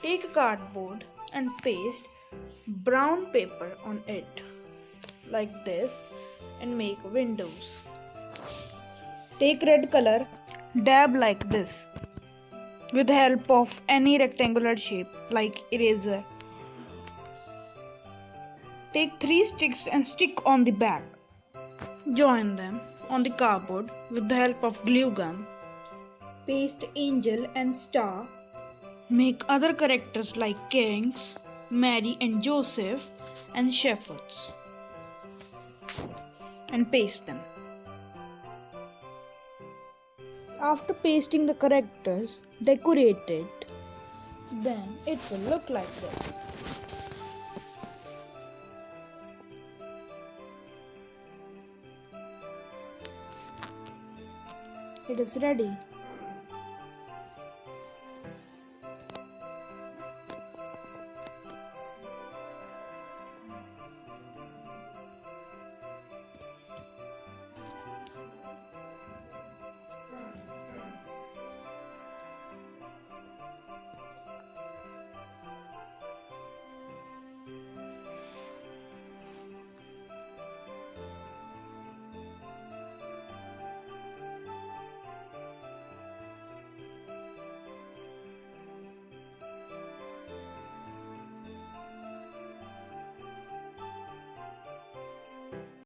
Take a cardboard and paste brown paper on it like this and make windows. Take red color, dab like this with the help of any rectangular shape like eraser. Take 3 sticks and stick on the back. Join them on the cardboard with the help of glue gun. Paste angel and star. Make other characters like kings, Mary and Joseph, and shepherds. And paste them. After pasting the characters, decorate it. Then it will look like this. It is ready.